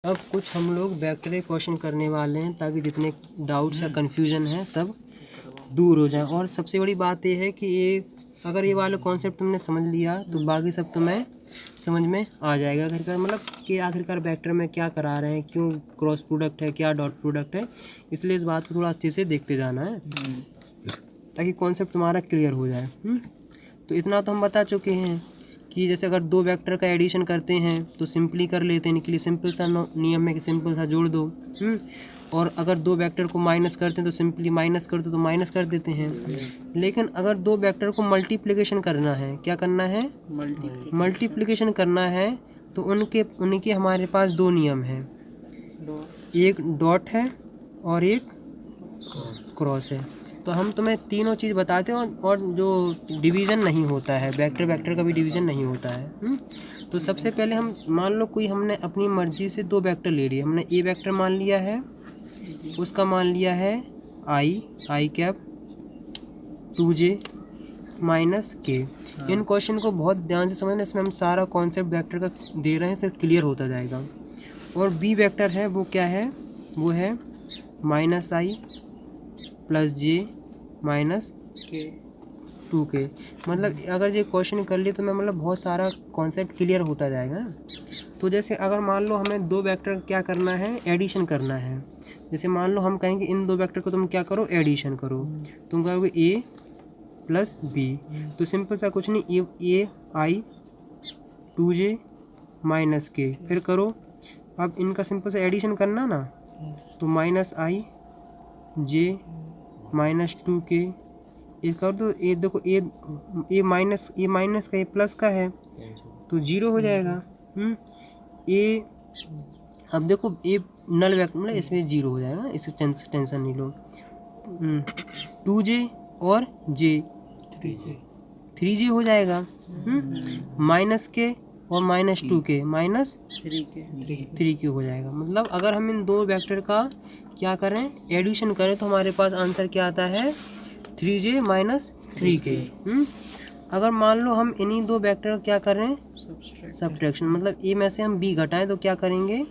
अब कुछ हम लोग वेक्टर क्वेश्चन करने वाले हैं ताकि जितने डाउट्स या कन्फ्यूजन है सब दूर हो जाए। और सबसे बड़ी बात ये है कि ये अगर ये वाला कॉन्सेप्ट तुमने समझ लिया तो बाकी सब तुम्हें समझ में आ जाएगा। आखिरकार मतलब कि आखिरकार वेक्टर में क्या करा रहे हैं, क्यों क्रॉस प्रोडक्ट है, क्या डॉट प्रोडक्ट है, इसलिए इस बात को थोड़ा अच्छे से देखते जाना है ताकि कॉन्सेप्ट तुम्हारा क्लियर हो जाए। तो इतना तो हम बता चुके हैं कि जैसे अगर दो वेक्टर का एडिशन करते हैं तो सिंपली कर लेते हैं, इनके लिए सिंपल सा नियम है कि सिंपल सा जोड़ दो। और अगर दो वेक्टर को माइनस करते हैं तो सिंपली माइनस कर दो, तो माइनस कर देते हैं। लेकिन अगर दो वेक्टर को मल्टीप्लिकेशन करना है, क्या करना है, मल्टीप्लिकेशन करना है, तो उनके हमारे पास दो नियम हैं, एक डॉट है और एक क्रॉस है। तो हम तुम्हें तीनों चीज़ बताते हैं और जो डिवीज़न नहीं होता है, वेक्टर का भी डिवीज़न नहीं होता है। तो सबसे पहले हम मान लो कोई हमने अपनी मर्ज़ी से दो वेक्टर ले लिए, हमने ए वेक्टर मान लिया है, उसका मान लिया है आई कैप 2j माइनस के। इन क्वेश्चन को बहुत ध्यान से समझना, इसमें हम सारा कॉन्सेप्ट वेक्टर का दे रहे हैं, इससे क्लियर होता जाएगा। और बी वेक्टर है वो क्या है, वो है -i + j - 2k। मतलब अगर ये क्वेश्चन कर लिए तो मैं मतलब बहुत सारा कॉन्सेप्ट क्लियर होता जाएगा। तो जैसे अगर मान लो हमें दो वेक्टर क्या करना है, एडिशन करना है। जैसे मान लो हम कहेंगे इन दो वेक्टर को तुम क्या करो, एडिशन करो। तुम कहोगे a + b, तो सिंपल सा कुछ नहीं, ai 2j - k, फिर करो। अब इनका सिंपल सा एडिशन करना ना, तो -i j - 2k ये कर दो। ये देखो ये माइनस का, ये प्लस का है तो 0 हो जाएगा। ये अब देखो ये नल वेक्टर मतलब इसमें 0 हो जाएगा, इससे टेंशन नहीं लो। 2j और j 3j हो जाएगा। -k और -2k -3k हो जाएगा। मतलब अगर हम इन दो वेक्टर का क्या करें, एडिशन करें, तो हमारे पास आंसर क्या आता है, 3j - 3k। अगर मान लो हम इन्हीं दो वेक्टर का क्या करें, सब्ट्रैक्शन, मतलब ए में से हम b घटाएं तो क्या करेंगे,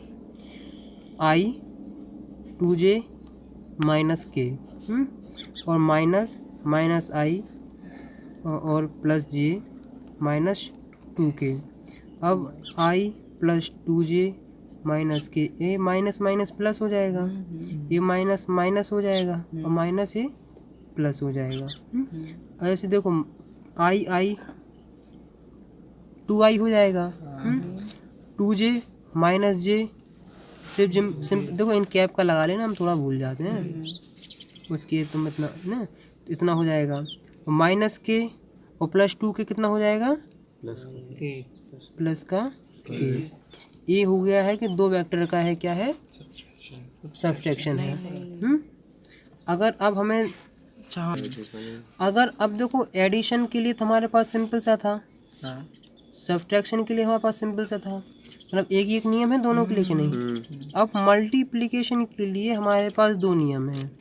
i 2j - k और माइनस i और +j - 2k। अब i + 2j - k, ये माइनस प्लस हो जाएगा, ये माइनस हो जाएगा और माइनस ये प्लस हो जाएगा। ऐसे देखो i 2i हो जाएगा। 2j - j सिर्फ देखो इन कैप का लगा लेना, हम थोड़ा भूल जाते हैं उसके, तुम इतना ना इतना हो जाएगा। -k और +2k कितना हो जाएगा, प्लस का k। ये हो गया है कि दो वेक्टर का है, क्या है, सब्ट्रैक्शन है। अगर अब हमें अब देखो एडिशन के लिए तो हमारे पास सिंपल सा था, सब्ट्रैक्शन के लिए हमारे पास सिंपल सा था, मतलब एक नियम है दोनों के लिए कि नहीं। अब मल्टीप्लिकेशन के लिए हमारे पास दो नियम हैं।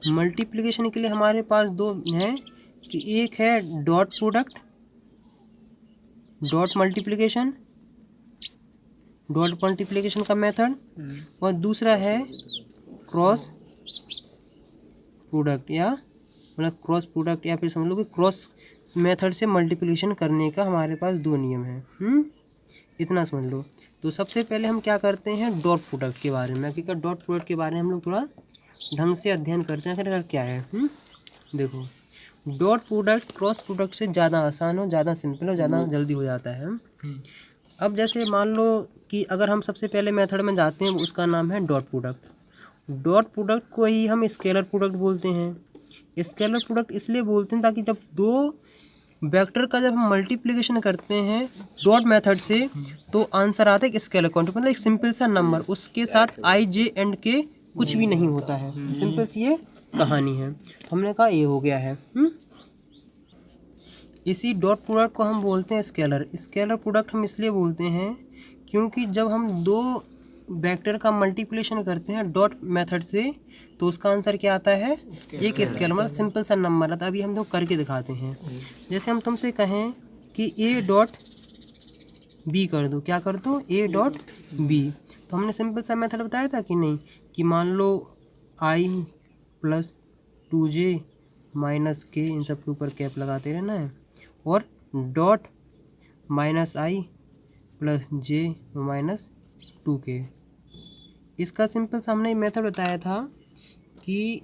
मल्टीप्लिकेशन के लिए हमारे पास दो हैं कि एक है डॉट प्रोडक्ट, डॉट मल्टीप्लिकेशन का मेथड, और दूसरा है क्रॉस प्रोडक्ट, या मतलब क्रॉस प्रोडक्ट, या फिर समझ लो कि क्रॉस मेथड से मल्टीप्लिकेशन करने का हमारे पास दो नियम हैं। इतना समझ लो। तो सबसे पहले हम क्या करते हैं, डॉट प्रोडक्ट के बारे में, हकीकत डॉट प्रोडक्ट के बारे में हम लोग थोड़ा ढंग से अध्ययन करते हैं आखिर क्या है। देखो डॉट प्रोडक्ट क्रॉस प्रोडक्ट से ज़्यादा आसान हो, ज़्यादा सिंपल हो, ज़्यादा जल्दी हो जाता है। अब जैसे मान लो कि अगर हम सबसे पहले मेथड में जाते हैं, उसका नाम है डॉट प्रोडक्ट। डॉट प्रोडक्ट को ही हम स्केलर प्रोडक्ट बोलते हैं। स्केलर प्रोडक्ट इसलिए बोलते हैं ताकि जब दो वेक्टर का जब हम मल्टीप्लिकेशन करते हैं डॉट मेथड से, तो आंसर आता है स्केलर क्वांटिटी, मतलब एक सिंपल सा नंबर, उसके साथ i j एंड k कुछ भी नहीं होता है। सिंपल सी ये कहानी है। हमने कहा ये हो गया है। इसी डॉट प्रोडक्ट को हम बोलते हैं स्केलर। स्केलर प्रोडक्ट हम इसलिए बोलते हैं क्योंकि जब हम दो वेक्टर का मल्टीप्लिकेशन करते हैं डॉट मेथड से, तो उसका आंसर क्या आता है, एक स्केलर, मतलब सिंपल सा नंबर आता है। अभी हम लोग करके दिखाते हैं। जैसे हम तुमसे कहें कि a डॉट बी कर दो, क्या कर दो, ए डॉट बी। तो हमने सिंपल सा मेथड बताया था कि नहीं, कि मान लो आई प्लस 2j माइनस के, इन सब के ऊपर कैप लगाते रहना है, और डॉट माइनस आई प्लस जे माइनस 2k। इसका सिंपल सा हमने मेथड बताया था कि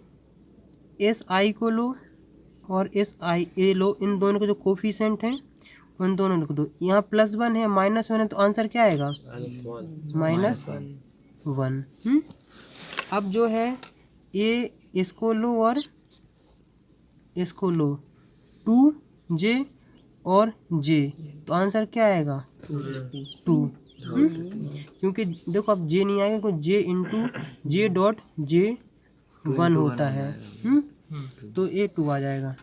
एस आई को लो और एस आई ए लो, इन दोनों के जो कोफिशिएंट हैं उन दोनों लिख दो। यहाँ +1 है, -1 है, तो आंसर क्या आएगा, -1। अब जो है ए इसको लो और इसको लो, 2j और j, तो आंसर क्या आएगा, 2। क्योंकि देखो अब j नहीं आएगा, क्योंकि j into J dot J 1 होता है। तो ये 2 आ जाएगा।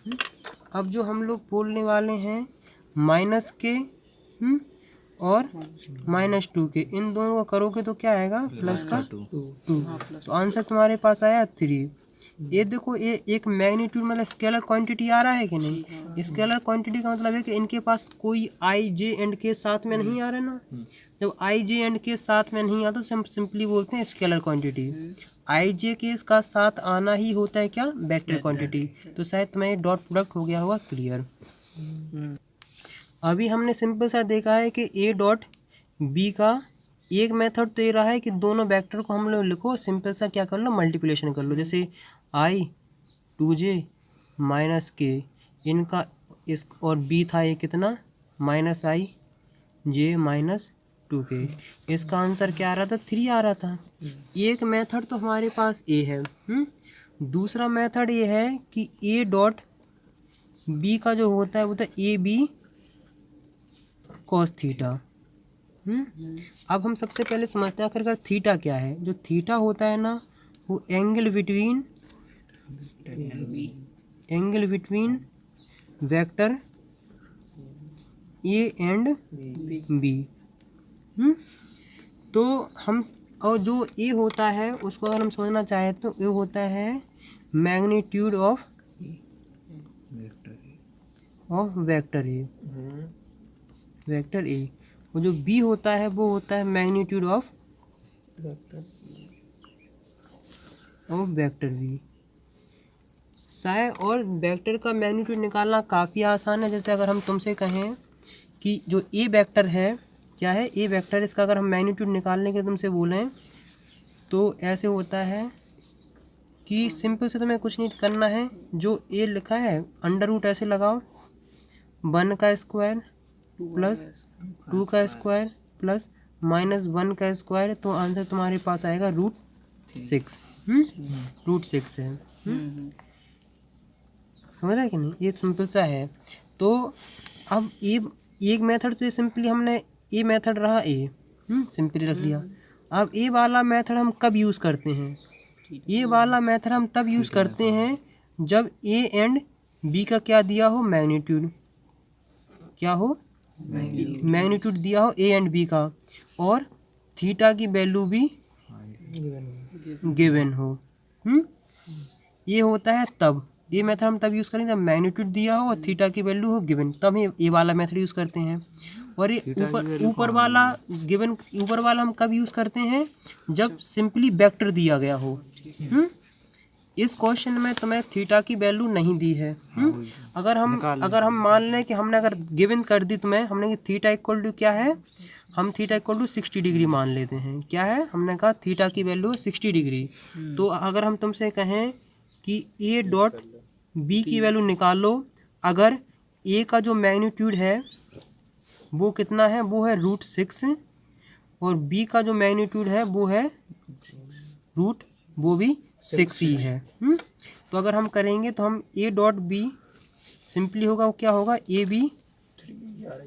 अब जो हम लोग बोलने वाले हैं माइनस के और -2 के, इन दोनों का करोगे तो क्या आएगा, प्लस का 2। तो आंसर तुम्हारे पास आया 3। ये देखो, ये एक मैग्नीट्यूड मतलब स्केलर क्वांटिटी आ रहा है कि नहीं। स्केलर क्वांटिटी का मतलब है कि इनके पास कोई आई जे एंड के साथ में नहीं आ रहा ना। जब आई जे एंड के साथ में नहीं आता तो हम सिंपली बोलते हैं स्केलर क्वांटिटी। आई जे के का साथ आना ही होता है क्या, वेक्टर क्वांटिटी। तो शायद तुम्हें डॉट प्रोडक्ट हो गया होगा क्लियर। अभी हमने सिंपल सा देखा है कि ए डॉट बी का एक मेथड तो ये रहा है कि दोनों वेक्टर को हम लोग लिखो, सिंपल सा क्या कर लो, मल्टीप्लिकेशन कर लो। जैसे आई 2j माइनस के, इनका इस, और बी था ये कितना, -i माइनस 2k। इसका आंसर क्या आ रहा था, 3 आ रहा था। एक मेथड तो हमारे पास ए है। दूसरा मेथड ये है कि ए डॉट बी का जो होता है वो था ए बी कॉस थीटा। अब हम सबसे पहले समझते हैं आखिरकार थीटा क्या है। जो थीटा होता है ना, वो angle between vector A and B. तो हम, और जो ए होता है उसको अगर हम समझना चाहें तो ये होता है मैग्नीट्यूड ऑफ वेक्टर ए। और जो बी होता है वो होता है मैग्नीट्यूड ऑफ वेक्टर बी। और वेक्टर का मैग्नीट्यूड निकालना काफ़ी आसान है। जैसे अगर हम तुमसे कहें कि जो ए वेक्टर है, क्या है ए वेक्टर, इसका अगर हम मैग्नीट्यूड निकालने के लिए तुमसे बोलें तो ऐसे होता है कि सिंपल से तुम्हें कुछ नहीं करना है। जो ए लिखा है √ ऐसे लगाओ, 1 का स्क्वायर प्लस 2 का स्क्वायर प्लस -1 का स्क्वायर, तो आंसर तुम्हारे पास आएगा √6। √6 है। समझ रहा है कि नहीं, ये सिंपल सा है। तो अब ये एक मेथड तो ये सिंपली हमने ए मेथड रहा ए, सिंपली रख लिया। अब ए वाला मेथड हम कब यूज़ करते हैं, ये वाला मेथड हम तब यूज़ करते हैं जब ए एंड बी का क्या दिया हो, मैग्नीट्यूड, क्या हो, मैग्नीट्यूड दिया हो ए एंड बी का, और थीटा की वैल्यू भी गिवन हो। ये होता है तब, ये मेथड हम तब यूज़ करेंगे जब मैग्नीट्यूड दिया हो और थीटा की वैल्यू हो गिवन, तब हम ये वाला मेथड यूज़ करते हैं। और ये ऊपर वाला गिवन, ऊपर वाला हम कब यूज़ करते हैं, जब सिंपली वेक्टर दिया गया हो। इस क्वेश्चन में तुम्हें थीटा की वैल्यू नहीं दी है। अगर हम मान लें कि हमने अगर गिवन कर दी तुम्हें, हमने कि थीटा इक्वल टू क्या है, हम थीटा इक्वल टू 60 डिग्री मान लेते हैं। क्या है, हमने कहा थीटा की वैल्यू 60 डिग्री। तो अगर हम तुमसे कहें कि ए डॉट बी की वैल्यू निकालो, अगर ए का जो मैग्नीट्यूड है वो कितना है, वो है √6, और बी का जो मैग्नीट्यूड है वो है वो भी 6 ही है। तो अगर हम करेंगे तो हम ए डॉट बी सिंपली होगा, वो क्या होगा, ए बी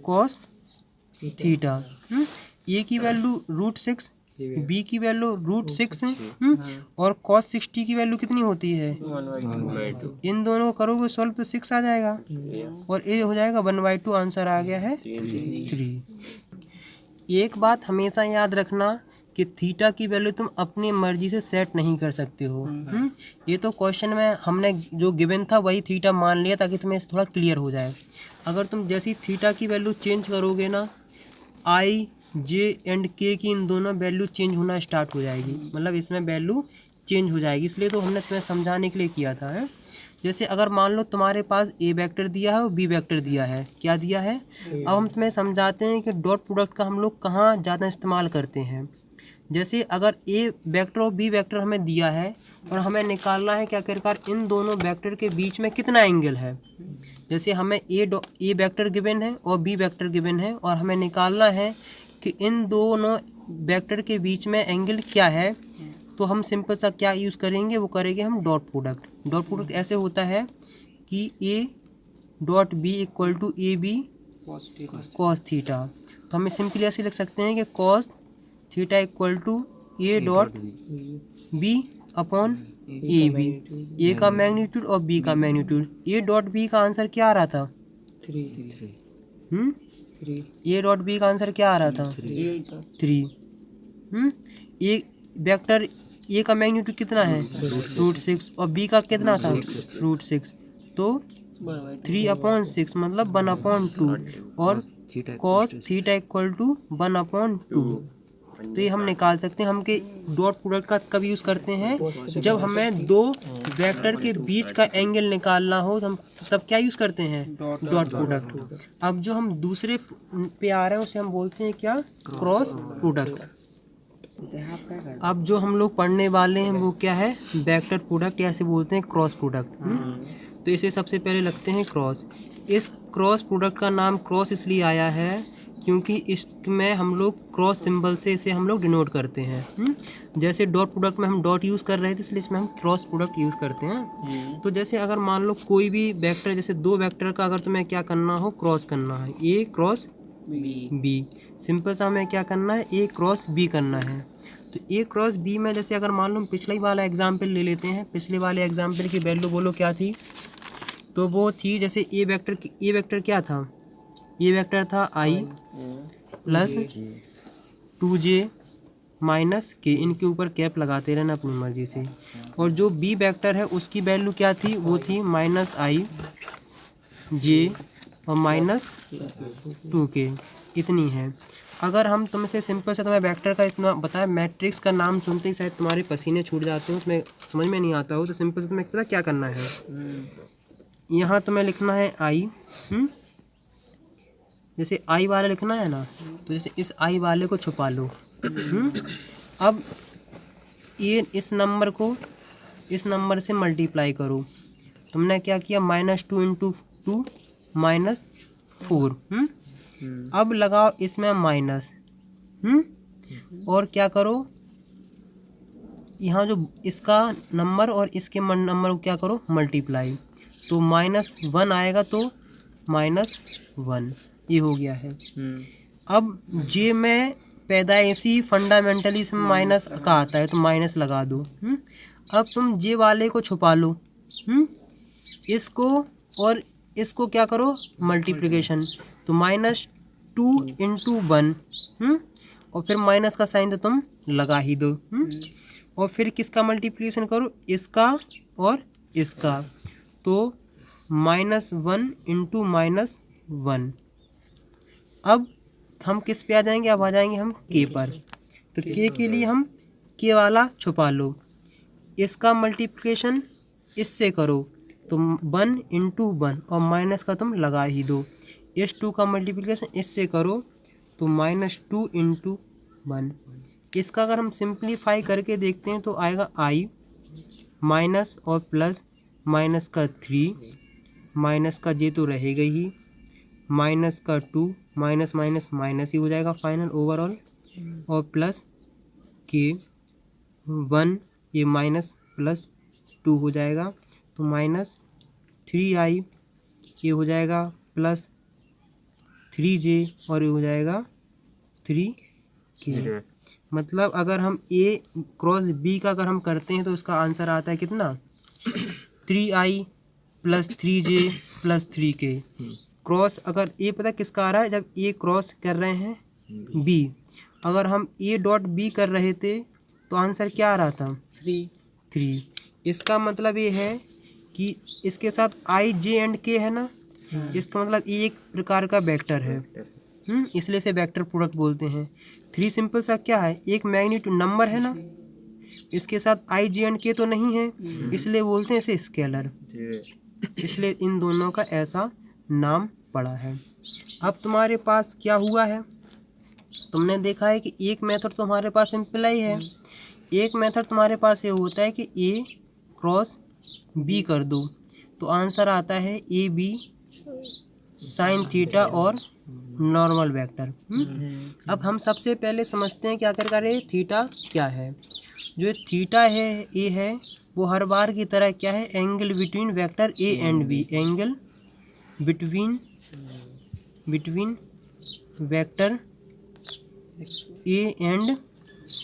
कॉस थीटा। ए की वैल्यू √6, बी की वैल्यू √6 है, और cos 60 की वैल्यू कितनी होती है, 1/2। इन दोनों को करोगे सॉल्व तो 6 आ जाएगा, और ए हो जाएगा 1/2। आंसर आ गया है 3। एक बात हमेशा याद रखना कि थीटा की वैल्यू तुम अपनी मर्जी से सेट नहीं कर सकते हो। ये तो क्वेश्चन में हमने जो गिवन था वही थीटा मान लिया ताकि तुम्हें थोड़ा क्लियर हो जाए। अगर तुम जैसी थीटा की वैल्यू चेंज करोगे ना, आई जे एंड के की इन दोनों वैल्यू चेंज होना स्टार्ट हो जाएगी, मतलब इसमें वैल्यू चेंज हो जाएगी, इसलिए तो हमने तुम्हें समझाने के लिए किया था है। जैसे अगर मान लो तुम्हारे पास ए वेक्टर दिया है और बी वेक्टर दिया है, क्या दिया है, अब हम तुम्हें समझाते हैं कि डॉट प्रोडक्ट का हम लोग कहाँ ज़्यादा इस्तेमाल करते हैं। जैसे अगर ए वेक्टर और बी वेक्टर हमें दिया है और हमें निकालना है क्या आखिरकार इन दोनों वेक्टर के बीच में कितना एंगल है। जैसे हमें ए वेक्टर गिवन है और बी वेक्टर गिवन है और हमें निकालना है कि इन दोनों वेक्टर के बीच में एंगल क्या है, तो हम सिंपल सा क्या यूज़ करेंगे, वो करेंगे हम डॉट प्रोडक्ट। डॉट प्रोडक्ट ऐसे होता है कि A dot B equal to A B cos theta, तो हमें सिंपली ऐसे लिख सकते हैं कि cos theta equal to A dot B upon A B, A का मैग्नीट्यूड और बी का मैग्नीट्यूड। ए डॉट बी का आंसर क्या आ रहा था, 3। ए डॉट बी का आंसर क्या आ रहा था, 3। ए वेक्टर ए का मैग्नीट्यूड कितना है, √6 और बी का कितना था, √6, तो 3/6 मतलब 1/2 और कॉस थीटा इक्वल टू 1/2। तो ये हम निकाल सकते हैं। हम के डॉट प्रोडक्ट का कब यूज़ करते हैं, जब हमें दो वेक्टर के बीच का एंगल निकालना हो, तो हम तब क्या यूज़ करते हैं, डॉट प्रोडक्ट। अब जो हम दूसरे पे आ रहे हैं उसे हम बोलते हैं क्या, क्रॉस प्रोडक्ट। अब जो हम लोग पढ़ने वाले हैं वो क्या है, वेक्टर प्रोडक्ट, या इसे बोलते हैं क्रॉस प्रोडक्ट। तो इसे सबसे पहले लगते हैं क्रॉस। इस क्रॉस प्रोडक्ट का नाम क्रॉस इसलिए आया है क्योंकि इसमें हम लोग क्रॉस सिंबल से इसे हम लोग डिनोट करते हैं। जैसे डॉट प्रोडक्ट में हम डॉट यूज़ कर रहे थे, इसलिए इसमें हम क्रॉस प्रोडक्ट यूज़ करते हैं। तो जैसे अगर मान लो कोई भी वेक्टर, जैसे दो वेक्टर का अगर तुम्हें क्या करना हो, क्रॉस करना है, ए क्रॉस बी, सिंपल सा हमें क्या करना है, ए क्रॉस बी करना है। तो ए क्रॉस बी में जैसे अगर मान लो हम पिछले वाला एग्जाम्पल ले लेते हैं, पिछले वाले एग्जाम्पल की वैल्यू बोलो क्या थी, तो वो थी जैसे ए वेक्टर क्या था, ए वेक्टर था आई प्लस 2j माइनस के, इनके ऊपर कैप लगाते रहना अपनी मर्जी से। और जो बी वेक्टर है उसकी वैल्यू क्या थी, वो थी -i j और -2k, इतनी है। अगर हम तुमसे सिंपल से तुम्हें वेक्टर का इतना बताया, मैट्रिक्स का नाम सुनते ही शायद तुम्हारे पसीने छूट जाते हो, उसमें समझ में नहीं आता हो, तो सिंपल से तुम्हें पता क्या करना है, यहाँ तुम्हें लिखना है आई, जैसे आई वाला लिखना है ना, तो जैसे इस आई वाले को छुपा लो। अब ये इस नंबर को इस नंबर से मल्टीप्लाई करो। तुमने क्या किया, -2 × 2 -4। अब लगाओ इसमें माइनस, और क्या करो, यहाँ जो इसका नंबर और इसके नंबर को क्या करो, मल्टीप्लाई, तो -1 आएगा, तो -1 ये हो गया है। अब जे में पैदाइशी फंडामेंटली इसमें माइनस का आता है, तो माइनस लगा दो। अब तुम जे वाले को छुपा लो, इसको और इसको क्या करो, मल्टीप्लिकेशन, तो -2 × 1, और फिर माइनस का साइन तो तुम लगा ही दो। और फिर किसका मल्टीप्लिकेशन करो, इसका और इसका, तो -1 × -1। अब हम किस पे आ जाएंगे, अब आ जाएंगे हम के पर। तो के के लिए हम के वाला छुपा लो, इसका मल्टीप्लिकेशन इससे करो, तो 1 × 1 और माइनस का तुम लगा ही दो। इस 2 का मल्टीप्लिकेशन इससे करो, तो -2 × 1। इसका अगर हम सिंप्लीफाई करके देखते हैं तो आएगा आई माइनस और प्लस, माइनस का 3, माइनस का जे तो रहेगा ही, माइनस का 2, माइनस माइनस माइनस ही हो जाएगा फाइनल ओवरऑल, और प्लस के 1, ये -+2 हो जाएगा, तो -3i ये हो जाएगा, प्लस 3j और ये हो जाएगा 3k। मतलब अगर हम ए क्रॉस बी का अगर हम करते हैं तो उसका आंसर आता है कितना, 3i + 3j + 3k। क्रॉस अगर ए पता किसका आ रहा है, जब ए क्रॉस कर रहे हैं बी, अगर हम ए डॉट बी कर रहे थे तो आंसर क्या आ रहा था, 3। इसका मतलब ये है कि इसके साथ i j एंड k है ना, इसका मतलब ये एक प्रकार का वेक्टर है। इसलिए इसे वेक्टर प्रोडक्ट बोलते हैं। 3 सिंपल सा क्या है, एक मैग्नीट्यूड नंबर है ना, इसके साथ आई जे एंड के तो नहीं है, इसलिए बोलते हैं इसे स्केलर, इसलिए इन दोनों का ऐसा नाम पड़ा है। अब तुम्हारे पास क्या हुआ है, तुमने देखा है कि एक मेथड तुम्हारे पास सिंपल है, एक मेथड तुम्हारे पास ये होता है कि ए क्रॉस बी कर दो, तो आंसर आता है ए बी साइन थीटा और नॉर्मल वेक्टर। अब हम सबसे पहले समझते हैं क्या करें, थीटा क्या है। जो थीटा है ए है वो हर बार की तरह क्या है, angle between vector A and B, angle between vector A and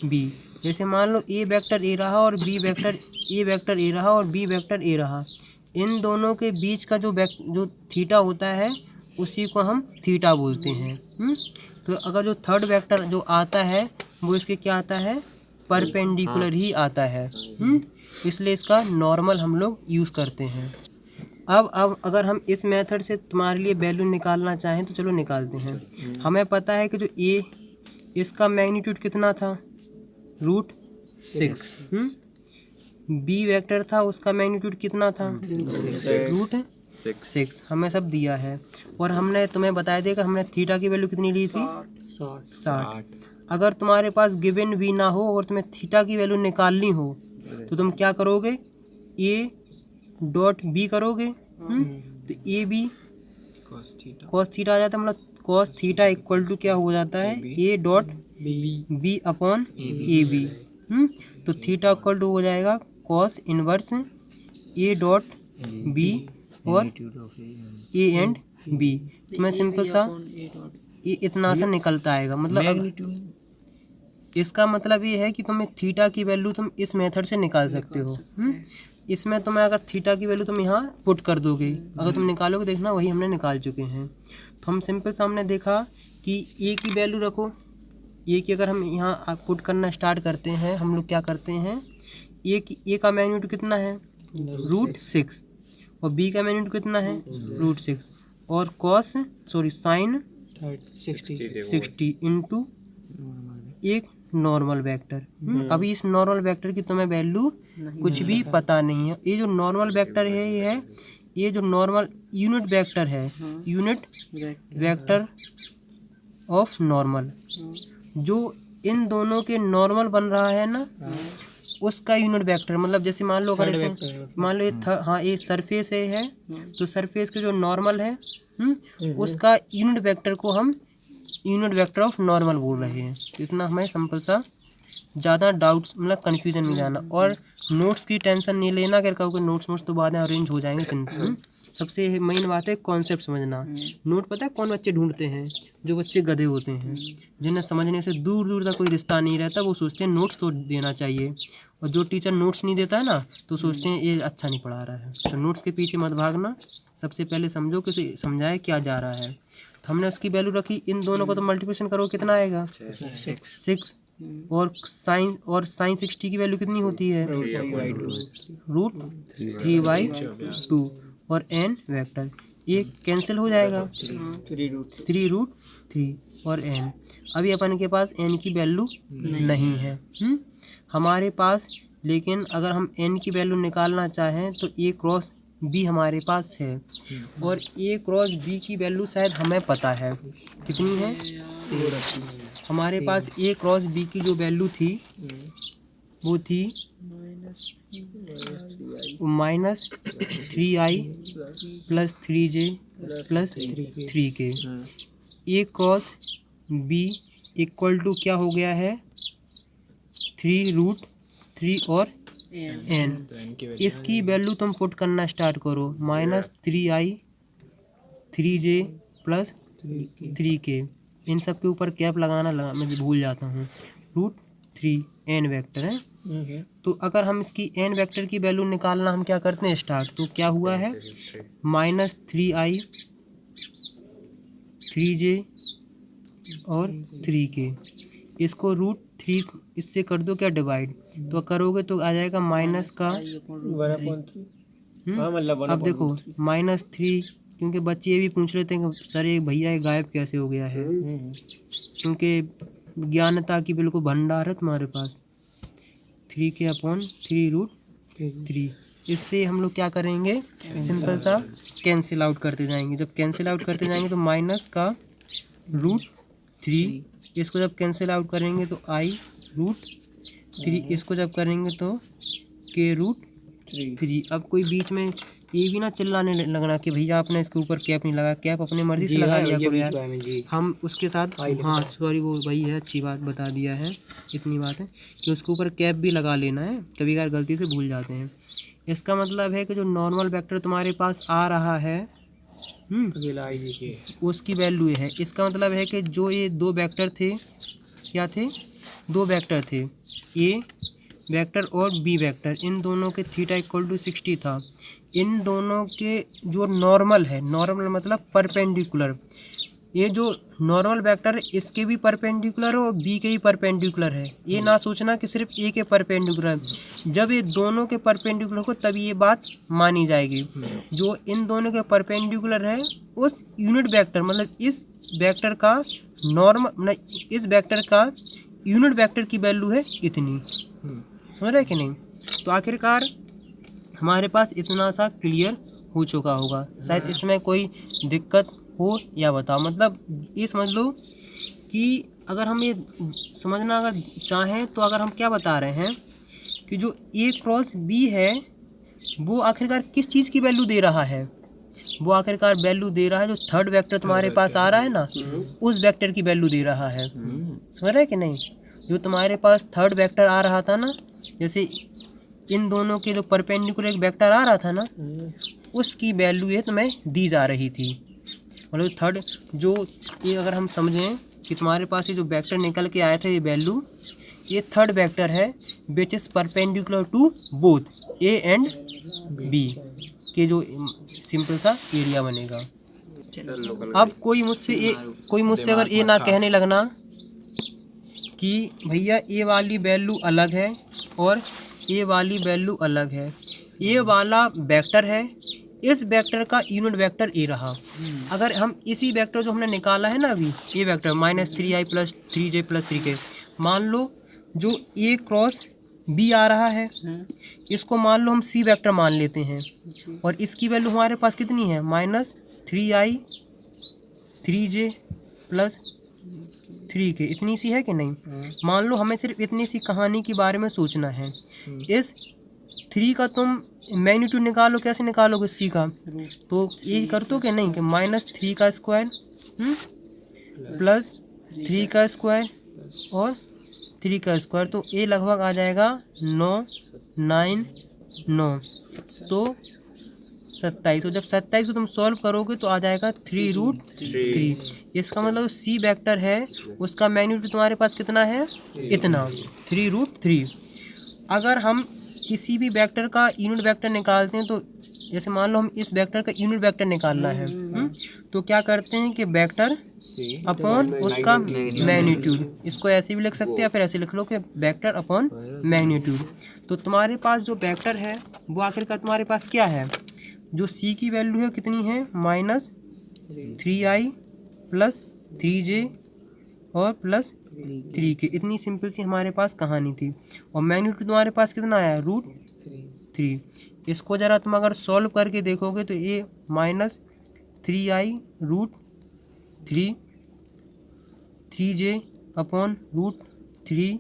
B. जैसे मान लो ए वेक्टर ए रहा और B vector A vector A रहा और बी वेक्टर ए रहा, इन दोनों के बीच का जो थीटा होता है उसी को हम थीटा बोलते हैं। तो अगर जो थर्ड वेक्टर जो आता है वो इसके क्या आता है, परपेंडिकुलर ही आता है, इसलिए इसका नॉर्मल हम लोग यूज़ करते हैं। अब अगर हम इस मेथड से तुम्हारे लिए वैल्यू निकालना चाहें तो चलो निकालते हैं। हमें पता है कि जो ए, इसका मैग्नीट्यूड कितना था, √6। बी वेक्टर था, उसका मैग्नीट्यूड कितना था, √6। हमें सब दिया है और हमने तुम्हें बताया था कि हमने थीटा की वैल्यू कितनी ली थी, 60। अगर तुम्हारे पास गिवन भी ना हो और तुम्हें थीटा की वैल्यू निकालनी हो तो तुम क्या करोगे, ए डॉट बी करोगे, तो ए बी कॉस थीटा आ जाता है, मतलब कॉस थीटा इक्वल टू क्या हो जाता है, A dot B upon A B. तो थीटा इक्वल टू हो जाएगा cos inverse A dot B और ए एंड बी। तो मैं सिंपल सा ये इतना सा निकलता आएगा, मतलब इसका मतलब ये है कि तुम्हें थीटा की वैल्यू तुम इस मेथड से निकाल सकते हो। इसमें तुम्हें अगर थीटा की वैल्यू तुम यहाँ पुट कर दोगे, अगर तुम निकालोगे, देखना वही हमने निकाल चुके हैं। तो हम सिंपल सामने देखा कि ए की वैल्यू रखो, ए की अगर हम यहाँ पुट करना स्टार्ट करते हैं, हम लोग क्या करते हैं, ए का मैग्नीट्यूड कितना है, √6 और बी का मैग्नीट्यूड कितना है, √6 और साइन 60 इंटू एक नॉर्मल वेक्टर। अभी इस नॉर्मल वेक्टर की तुम्हें वैल्यू कुछ भी पता नहीं है। ये जो नॉर्मल वेक्टर है ये जो नॉर्मल यूनिट वेक्टर है, यूनिट वेक्टर ऑफ नॉर्मल, जो इन दोनों के नॉर्मल बन रहा है ना, उसका यूनिट वेक्टर, मतलब जैसे मान लो अगर ऐसे मान लो ये सरफेस है, तो सरफेस के जो नॉर्मल है उसका यूनिट वेक्टर को हम यूनिट वेक्टर ऑफ नॉर्मल बोल रहे हैं। तो इतना हमें सिंपल सा, ज़्यादा डाउट्स मतलब कन्फ्यूजन नहीं जाना और नोट्स की टेंशन नहीं लेना, अगर कहोगे नोट्स तो बाद में अरेंज हो जाएंगे। सबसे मेन बात है कॉन्सेप्ट समझना। नोट पता है कौन बच्चे ढूंढते हैं, जो बच्चे गधे होते हैं, जिन्हें समझने से दूर दूर तक कोई रिश्ता नहीं रहता, वो सोचते हैं नोट्स तो देना चाहिए, और जो टीचर नोट्स नहीं देता है ना तो सोचते हैं ये अच्छा नहीं पढ़ा रहा है। तो नोट्स के पीछे मत भागना, सबसे पहले समझो कि समझाए क्या जा रहा है। तो हमने उसकी वैल्यू रखी, इन दोनों को तो मल्टीप्लिकेशन करो कितना आएगा, 6 और साइन 60 की वैल्यू कितनी होती है, √3/2 और n वेक्टर, ये कैंसिल हो जाएगा, 3√3 और n। अभी अपन के पास n की वैल्यू नहीं है हमारे पास, लेकिन अगर हम n की वैल्यू निकालना चाहें तो a क्रॉस b हमारे पास है, और a क्रॉस b की वैल्यू शायद हमें पता है कितनी है। हमारे पास a क्रॉस b की जो वैल्यू थी वो थी -3i + 3j + 3k। a cross b equal to क्या हो गया है, 3√3 और n। इसकी वैल्यू तुम पुट करना स्टार्ट करो, -3i 3j + 3k, इन सब के ऊपर कैप लगाना मैं भूल जाता हूँ, √3 n वेक्टर है। तो अगर हम इसकी n वेक्टर की वैल्यू निकालना हम क्या करते हैं स्टार्ट, तो क्या हुआ है, -3i 3j और 3k, इसको √3 इससे कर दो क्या डिवाइड, तो करोगे तो आ जाएगा माइनस का, अब देखो -3 क्योंकि बच्चे ये भी पूछ लेते हैं कि सर ये भैया ये गायब कैसे हो गया है, क्योंकि ज्ञानता की बिल्कुल भंडार है तुम्हारे पास। 3k/3√3। इससे हम लोग क्या करेंगे, सिंपल सा कैंसिल आउट करते जाएंगे। जब कैंसिल आउट करते जाएंगे तो -√3, इसको जब कैंसिल आउट करेंगे तो i√3, इसको जब करेंगे तो k√3। अब कोई बीच में ये भी ना चिल्लाने लगना कि भैया आपने इसके ऊपर कैप नहीं लगा, कैप अपने मर्जी से लगा लिया करो यार। हम उसके साथ, हाँ सॉरी वो वही है, अच्छी बात बता दिया है। इतनी बात है कि उसके ऊपर कैप भी लगा लेना है, कभी कभार गलती से भूल जाते हैं। इसका मतलब है कि जो नॉर्मल वेक्टर तुम्हारे पास आ रहा है उसकी वैल्यू है। इसका मतलब है कि जो ये दो वेक्टर थे, क्या थे, दो वेक्टर थे, ए वेक्टर और बी वेक्टर, इन दोनों के थीटा = 60 था। इन दोनों के जो नॉर्मल है, नॉर्मल मतलब परपेंडिकुलर, ये जो नॉर्मल वेक्टर है इसके भी परपेंडिकुलर है और बी के भी परपेंडिकुलर है। ये ना सोचना कि सिर्फ ए के परपेंडिकुलर है, जब ये दोनों के परपेंडिकुलर हो तभी ये बात मानी जाएगी। जो इन दोनों के परपेंडिकुलर है उस यूनिट वेक्टर मतलब इस वेक्टर का नॉर्मल मतलब इस वेक्टर का यूनिट वेक्टर की वैल्यू है इतनी। समझ रहे कि नहीं? तो आखिरकार हमारे पास इतना सा क्लियर हो चुका होगा। शायद इसमें कोई दिक्कत हो या बताओ। मतलब ये समझ लो कि अगर हम ये समझना अगर चाहें तो अगर हम क्या बता रहे हैं कि जो A×B है वो आखिरकार किस चीज़ की वैल्यू दे रहा है, वो आखिरकार वैल्यू दे रहा है जो थर्ड वेक्टर तुम्हारे पास आ रहा है ना, उस वेक्टर की वैल्यू दे रहा है। समझ रहे कि नहीं? जो तुम्हारे पास थर्ड वेक्टर आ रहा था ना, जैसे इन दोनों के जो परपेंडिकुलर एक वेक्टर आ रहा था ना, उसकी वैल्यू ये तुम्हें दी जा रही थी। मतलब थर्ड जो ये अगर हम समझें कि तुम्हारे पास ये जो वेक्टर निकल के आया था ये वैल्यू, ये थर्ड वेक्टर है which is perpendicular to both A and B के जो सिंपल सा एरिया बनेगा। अब कोई मुझसे अगर ये ना कहने लगना कि भैया ये वाली वैल्यू अलग है और ये वाली वैल्यू अलग है, ये वाला वेक्टर है, इस वेक्टर का यूनिट वेक्टर ए रहा। अगर हम इसी वेक्टर जो हमने निकाला है ना अभी, ये वेक्टर -3i + 3j + 3k, मान लो जो A×B आ रहा है, इसको मान लो हम C वेक्टर मान लेते हैं और इसकी वैल्यू हमारे पास कितनी है, -3i 3j + 3k, इतनी सी है कि नहीं? मान लो हमें सिर्फ इतनी सी कहानी के बारे में सोचना है। इस 3 का तुम मैग्नीट्यूड निकालो, कैसे निकालोगे C का? तो ये कर दो कि नहीं कि -3 का स्क्वायर प्लस 3 का स्क्वायर और 3 का स्क्वायर, तो ये लगभग आ जाएगा 9 तो 27। तो जब 27 को तुम सॉल्व करोगे तो आ जाएगा 3√3। इसका मतलब C वेक्टर है उसका मैग्नीट्यूड तुम्हारे पास कितना है, इतना 3√3। अगर हम किसी भी वेक्टर का यूनिट वेक्टर निकालते हैं तो जैसे मान लो हम इस वेक्टर का यूनिट वेक्टर निकालना है, तो क्या करते हैं कि वेक्टर अपॉन उसका मैग्नीट्यूड, इसको ऐसे भी लिख सकते हैं या फिर ऐसे लिख लो कि वेक्टर अपॉन मैग्नीट्यूड। तो तुम्हारे पास जो वेक्टर है वो आखिरकार तुम्हारे पास क्या है, जो C की वैल्यू है कितनी है, -3i + 3j और +3k, इतनी सिंपल सी हमारे पास कहानी थी। और मैग्नीट्यूड तुम्हारे पास कितना आया, √3। इसको ज़रा तुम अगर सॉल्व करके देखोगे तो ये -3i √3, 3j अपॉन √3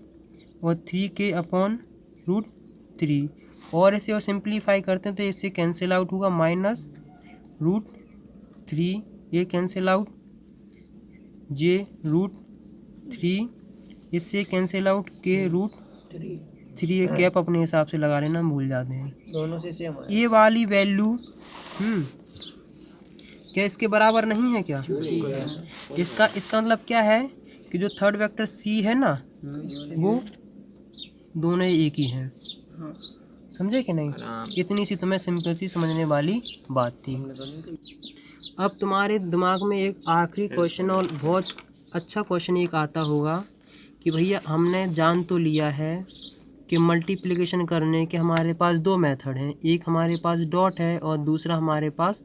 और 3k अपॉन √3, और इसे और सिंप्लीफाई करते हैं तो इससे कैंसिल आउट होगा -√3, ये कैंसिल आउट, j √3, इससे कैंसिल आउट k√3, ये कैप अपने हिसाब से लगा लेना, भूल जाते हैं दोनों से सेम है। ये वाली वैल्यू क्या इसके बराबर नहीं है क्या? इसका मतलब क्या है कि जो थर्ड वेक्टर C है ना वो दोनों एक ही हैं। समझे कि नहीं? इतनी सी तुम्हें सिंपल सी समझने वाली बात थी। अब तुम्हारे दिमाग में एक आखिरी क्वेश्चन और बहुत अच्छा क्वेश्चन एक आता होगा कि भैया हमने जान तो लिया है कि मल्टीप्लिकेशन करने के हमारे पास दो मेथड हैं, एक हमारे पास डॉट है और दूसरा हमारे पास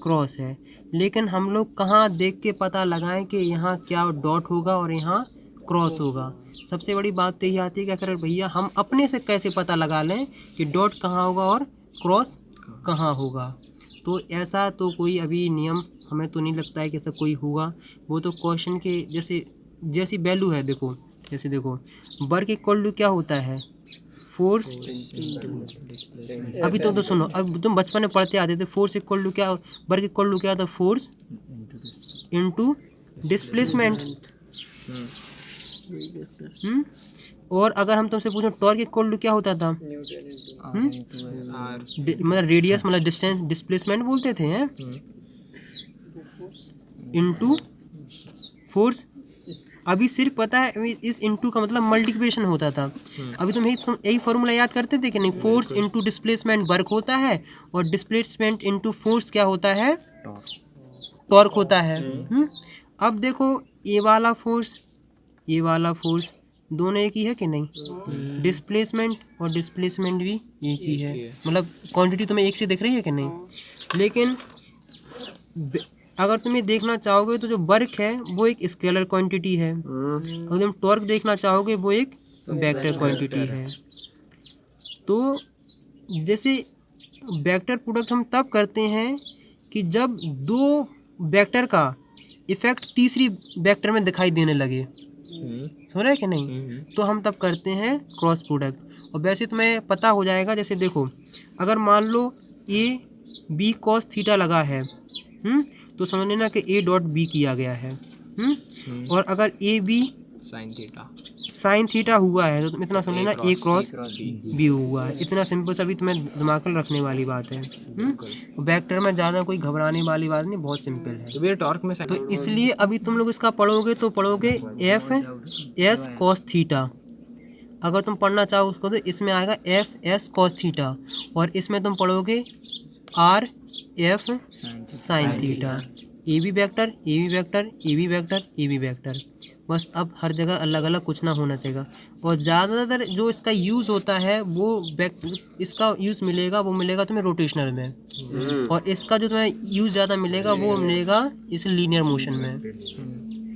क्रॉस है। लेकिन हम लोग कहाँ देख के पता लगाएं कि यहाँ क्या डॉट होगा और यहाँ क्रॉस होगा? सबसे बड़ी बात तो यही आती है कि अगर भैया हम अपने से कैसे पता लगा लें कि डॉट कहाँ होगा और क्रॉस कहाँ होगा? तो ऐसा तो कोई अभी नियम हमें तो नहीं लगता है कि ऐसा कोई होगा। वो तो क्वेश्चन के जैसी वैल्यू है। देखो जैसे देखो वर्क इक्वल टू क्या होता है? फोर्स। अभी तो सुनो, अब तुम बचपन में पढ़ते आते थे फोर्स इक्वल टू क्या, वर्क इक्वल टू क्या था? Force into displacement. और अगर हम तुमसे पूछो टॉर्क इक्वल टू क्या होता था? मतलब रेडियस मतलब डिस्टेंस, डिस्प्लेसमेंट बोलते थे हैं, इनटू फोर्स। अभी सिर्फ पता है इस इनटू का मतलब मल्टीप्लिकेशन होता था। अभी तुम यही फॉर्मूला याद करते थे कि नहीं? फोर्स इनटू डिस्प्लेसमेंट वर्क होता है और डिस्प्लेसमेंट इनटू फोर्स क्या होता है? टॉर्क होता है। अब देखो ये वाला फोर्स दोनों एक ही है कि नहीं? डिस्प्लेसमेंट और डिस्प्लेसमेंट भी एक ही है, मतलब क्वांटिटी तुम्हें एक से दिख रही है कि नहीं? लेकिन अगर तुम ये देखना चाहोगे तो जो वर्क है वो एक स्केलर क्वांटिटी है, अगर तुम टॉर्क देखना चाहोगे वो एक वेक्टर क्वांटिटी है। तो जैसे वेक्टर प्रोडक्ट हम तब करते हैं कि जब दो वेक्टर का इफेक्ट तीसरी वेक्टर में दिखाई देने लगे, समझ रहे हैं कि नहीं? तो हम तब करते हैं क्रॉस प्रोडक्ट। और वैसे तुम्हें पता हो जाएगा, जैसे देखो अगर मान लो ए बी कॉस थीटा लगा है, तो समझ लेना कि ए डॉट बी किया गया है। और अगर ए बी साइन थीटा हुआ है तो तुम इतना समझ लेना ए क्रॉस बी हुआ है। इतना सिंपल सा भी तुम्हें दिमाग में रखने वाली बात है। वेक्टर में ज़्यादा कोई घबराने वाली बात नहीं, बहुत सिंपल है। टॉर्क में तो इसलिए अभी तुम लोग इसका पढ़ोगे तो पढ़ोगे एफ एस कॉस थीटा। अगर तुम पढ़ना चाहो उसको तो इसमें आएगा एफ एस कॉस थीटा, और इसमें तुम पढ़ोगे R F sine theta. A B vector, A B vector, A B vector, A B vector. बस अब हर जगह अलग अलग कुछ ना होना चाहिए। और ज़्यादातर जो इसका यूज़ होता है वो इसका यूज़ मिलेगा तुम्हें रोटेशनल में, और इसका जो तुम्हें यूज़ ज़्यादा मिलेगा वो मिलेगा इस लीनियर मोशन में।